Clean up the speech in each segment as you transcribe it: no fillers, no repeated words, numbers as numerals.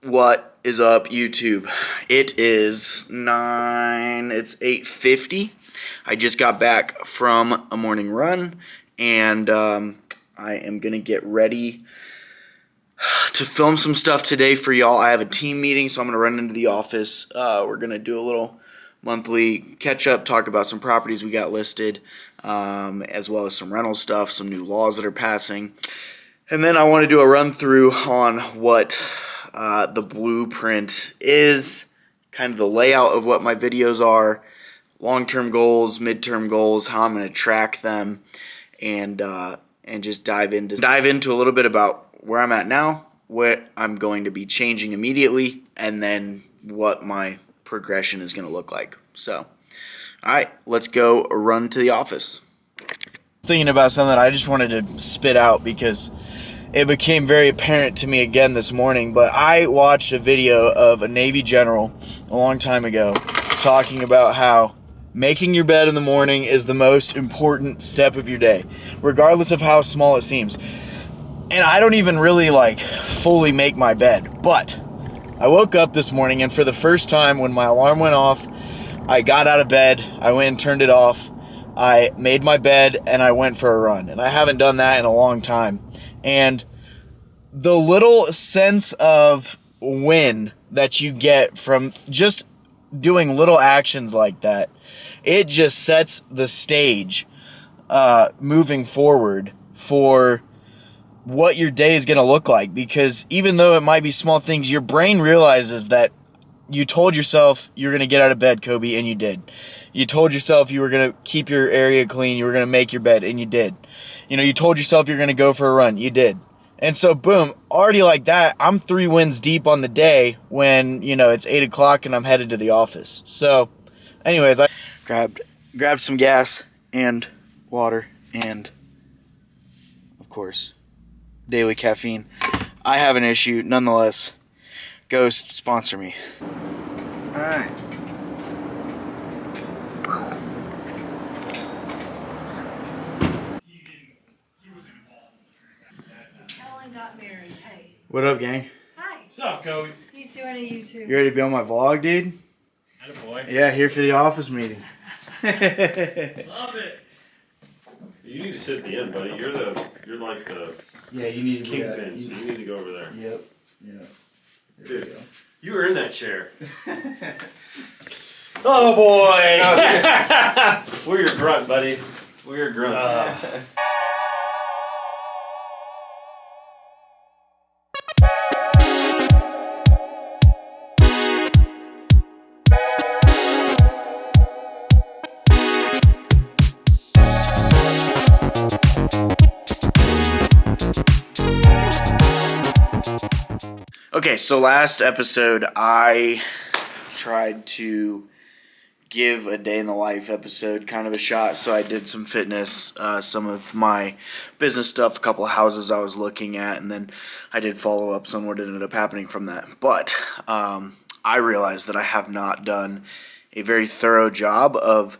What is up, YouTube? It's 8:50. I just got back from a morning run, and I am gonna get ready to film some stuff today for y'all. I have a team meeting, so I'm gonna run into the office. We're gonna do a little monthly catch-up, talk about some properties we got listed, as well as some rental stuff, some new laws that are passing. And then I want to do a run-through on what the blueprint is, kind of the layout of what my videos are, long-term goals, midterm goals, how I'm going to track them, and just dive into a little bit about where I'm at now, what I'm going to be changing immediately, and then what my progression is going to look like. So, all right, let's go run to the office. Thinking about something that I just wanted to spit out because it became very apparent to me again this morning, but I watched a video of a Navy general a long time ago talking about how making your bed in the morning is the most important step of your day, regardless of how small it seems. And I don't even really fully make my bed, but I woke up this morning and for the first time when my alarm went off, I got out of bed, I went and turned it off, I made my bed, and I went for a run. And I haven't done that in a long time. And the little sense of win that you get from just doing little actions like that, it just sets the stage moving forward for what your day is going to look like. Because even though it might be small things, your brain realizes that you told yourself you're going to get out of bed, Kobe, and you did. You told yourself you were going to keep your area clean, you were going to make your bed, and you did. You told yourself you're going to go for a run, you did. And so, boom, already like that, I'm 3 wins deep on the day when, it's 8 o'clock and I'm headed to the office. So, anyways, I grabbed some gas and water and, of course, daily caffeine. I have an issue, nonetheless. Ghost, sponsor me. Alright. Ellen got married. Hey. What up, gang? Hi. What's up, Kobe? He's doing a YouTube. You ready to be on my vlog, dude? Attaboy. Yeah, here for the office meeting. Love it. You need to sit at the end, buddy. You're like the Yeah, you need to be that. kingpin, so you need to go over there. Yep. Yeah. There Dude, you were in that chair. Oh boy! We're your grunt, buddy. We're your grunts. Okay, so last episode I tried to give a day in the life episode kind of a shot, so I did some fitness, some of my business stuff, a couple of houses I was looking at, and then I did follow up on what ended up happening from that. But I realized that I have not done a very thorough job of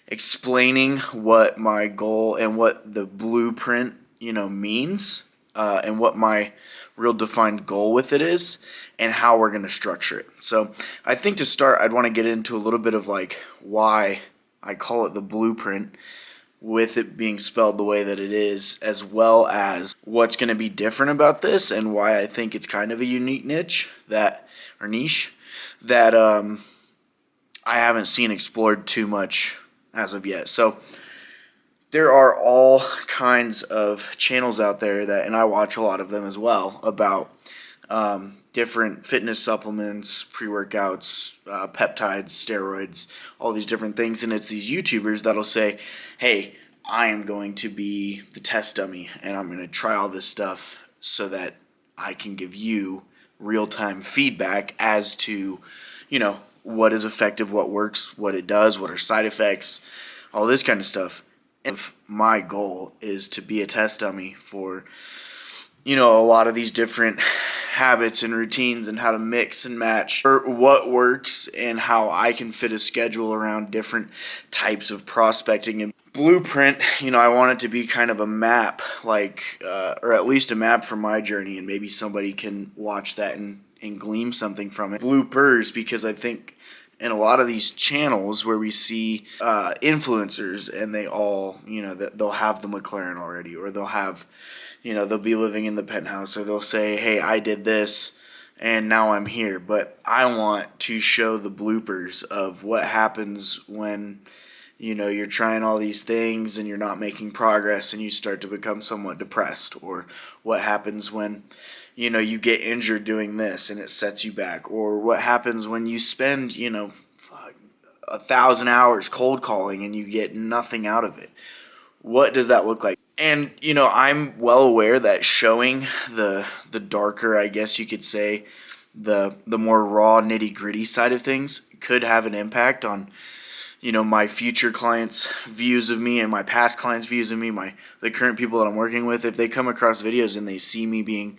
explaining what my goal and what the blueprint means, and what my real defined goal with it is and how we're going to structure it. So I think to start, I'd want to get into a little bit of why I call it the blueprint, with it being spelled the way that it is, as well as what's going to be different about this and why I think it's kind of a unique niche that I haven't seen explored too much as of yet. So there are all kinds of channels out there and I watch a lot of them as well, about different fitness supplements, pre-workouts, peptides, steroids, all these different things. And it's these YouTubers that'll say, hey, I am going to be the test dummy and I'm going to try all this stuff so that I can give you real-time feedback as to, what is effective, what works, what it does, what are side effects, all this kind of stuff. If my goal is to be a test dummy for, a lot of these different habits and routines and how to mix and match or what works and how I can fit a schedule around different types of prospecting and Blueprint, I want it to be kind of a map, like, or at least a map for my journey, and maybe somebody can watch that and glean something from it. Bloopers, because I think in a lot of these channels where we see influencers and they all, that they'll have the McLaren already, or they'll have, they'll be living in the penthouse, or they'll say, hey, I did this and now I'm here. But I want to show the bloopers of what happens when you're trying all these things and you're not making progress and you start to become somewhat depressed, or what happens when you get injured doing this and it sets you back, or what happens when you spend 1,000 hours cold calling and you get nothing out of it. What does that look like? And I'm well aware that showing the darker, I guess you could say, the more raw, nitty-gritty side of things could have an impact on my future clients' views of me and my past clients' views of me, the current people that I'm working with. If they come across videos and they see me being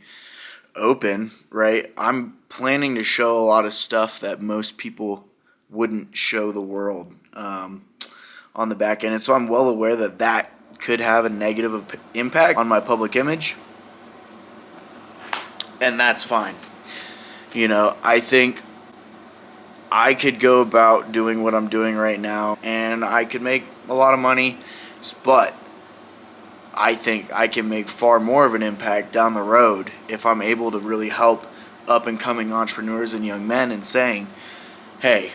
open, right, I'm planning to show a lot of stuff that most people wouldn't show the world on the back end. And so I'm well aware that that could have a negative impact on my public image, and that's fine. I think I could go about doing what I'm doing right now and I could make a lot of money, but I think I can make far more of an impact down the road if I'm able to really help up and coming entrepreneurs and young men and saying, hey,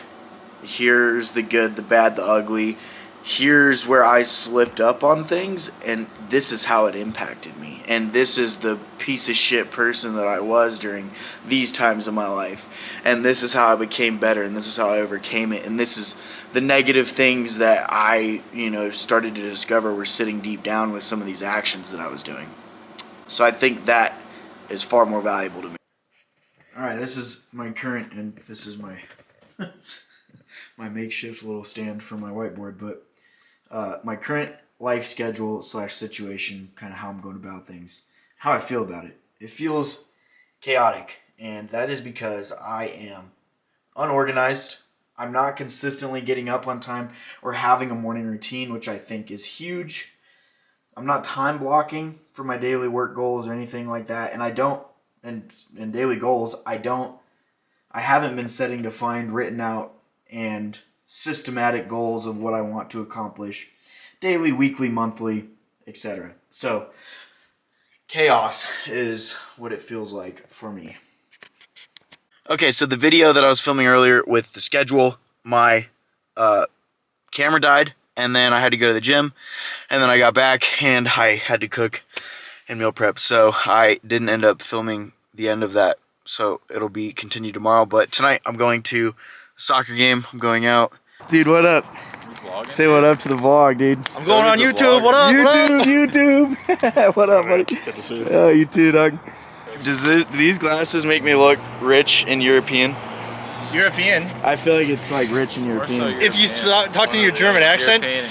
here's the good, the bad, the ugly. Here's where I slipped up on things, and this is how it impacted me. And this is the piece of shit person that I was during these times of my life. And this is how I became better, and this is how I overcame it. And this is the negative things that I, started to discover were sitting deep down with some of these actions that I was doing. So I think that is far more valuable to me. All right, this is my current, and this is my my makeshift little stand for my whiteboard, but my current life schedule / situation, kind of how I'm going about things, how I feel about it. It feels chaotic, and that is because I am unorganized. I'm not consistently getting up on time or having a morning routine, which I think is huge. I'm not time blocking for my daily work goals or anything like that, and I don't, and daily goals, I haven't been setting defined, written out, and systematic goals of what I want to accomplish daily, weekly, monthly, etc. So chaos is what it feels like for me. Okay, so the video that I was filming earlier with the schedule, my camera died, and then I had to go to the gym, and then I got back and I had to cook and meal prep, so I didn't end up filming the end of that, so it'll be continued tomorrow. But tonight I'm going to a soccer game. I'm going out. Dude, what up? Say what up to the vlog, dude. I'm going on YouTube. What up? YouTube. What up, buddy? Oh, you too, dog. Do these glasses make me look rich and European? European. I feel like it's like rich and European. So if you talk in your German accent, European.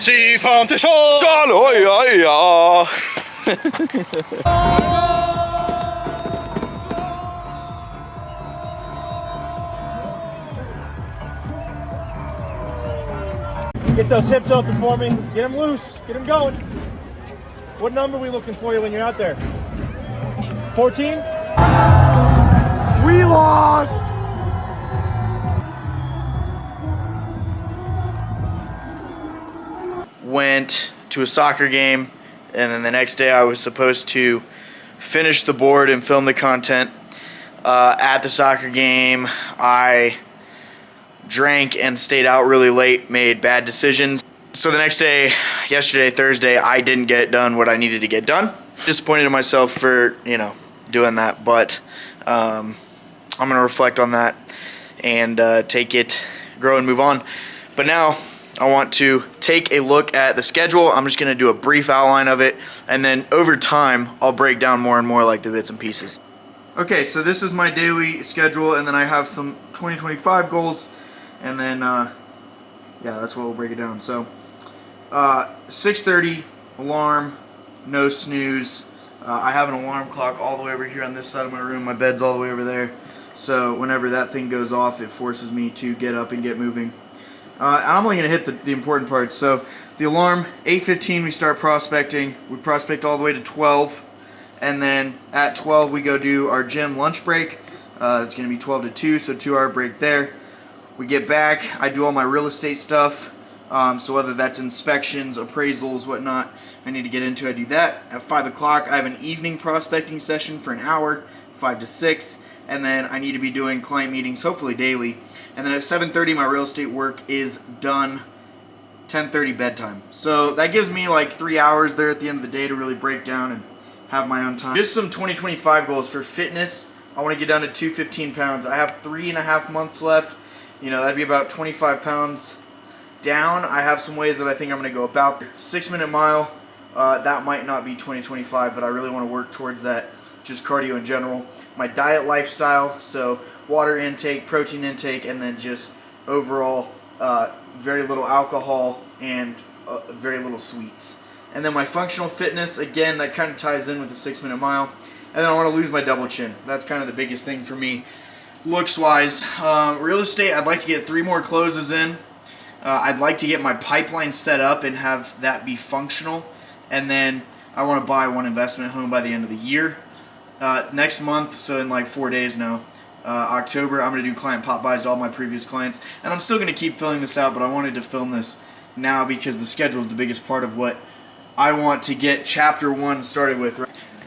get those hips open for me. Get them loose. Get them going. What number are we looking for you when you're out there? 14? We lost! Went to a soccer game, and then the next day I was supposed to finish the board and film the content. At the soccer game, I drank and stayed out really late, made bad decisions. So the next day, yesterday, Thursday, I didn't get done what I needed to get done. Disappointed in myself for, doing that, but I'm going to reflect on that and take it, grow and move on. But now I want to take a look at the schedule. I'm just going to do a brief outline of it, and then over time, I'll break down more and more like the bits and pieces. Okay, so this is my daily schedule, and then I have some 2025 goals, and then, yeah, that's what we'll break it down. So, 6:30, alarm, no snooze. I have an alarm clock all the way over here on this side of my room. My bed's all the way over there. So whenever that thing goes off, it forces me to get up and get moving. And I'm only going to hit the important parts. So the alarm, 8:15 we start prospecting. We prospect all the way to 12, and then at 12 we go do our gym lunch break. It's going to be 12 to 2, so 2-hour break there. We get back, I do all my real estate stuff, so whether that's inspections, appraisals, whatnot, I need to get into, I do that. At 5 o'clock I have an evening prospecting session for an hour, 5 to 6, and then I need to be doing client meetings, hopefully daily. And then at 7:30 my real estate work is done. 10:30 bedtime. So that gives me like 3 hours there at the end of the day to really break down and have my own time. Just some 2025 goals for fitness. I want to get down to 215 pounds. I have 3.5 months left. You know, that'd be about 25 pounds down. I have some ways that I think I'm going to go about. 6-minute mile, that might not be 2025, but I really want to work towards that, just cardio in general. My diet lifestyle, so water intake, protein intake, and then just overall very little alcohol and very little sweets. And then my functional fitness, again, that kind of ties in with the 6-minute mile. And then I want to lose my double chin. That's kind of the biggest thing for me, looks-wise. Real estate, I'd like to get 3 more closes in. I'd like to get my pipeline set up and have that be functional. And then I want to buy 1 investment home by the end of the year. Next month, so in like 4 days now, October, I'm going to do client pop buys to all my previous clients. And I'm still going to keep filling this out, but I wanted to film this now because the schedule is the biggest part of what I want to get chapter 1 started with.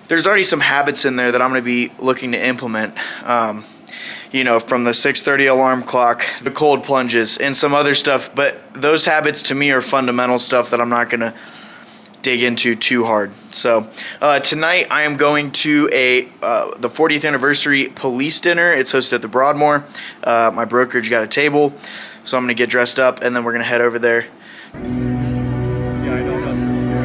There's already some habits in there that I'm going to be looking to implement. You know, from the 6:30 alarm clock, the cold plunges, and some other stuff. But those habits to me are fundamental stuff that I'm not going to dig into too hard. So tonight I am going to the 40th anniversary police dinner. It's hosted at the Broadmoor. My brokerage got a table, so I'm going to get dressed up, and then we're going to head over there. Yeah, I know that's for sure.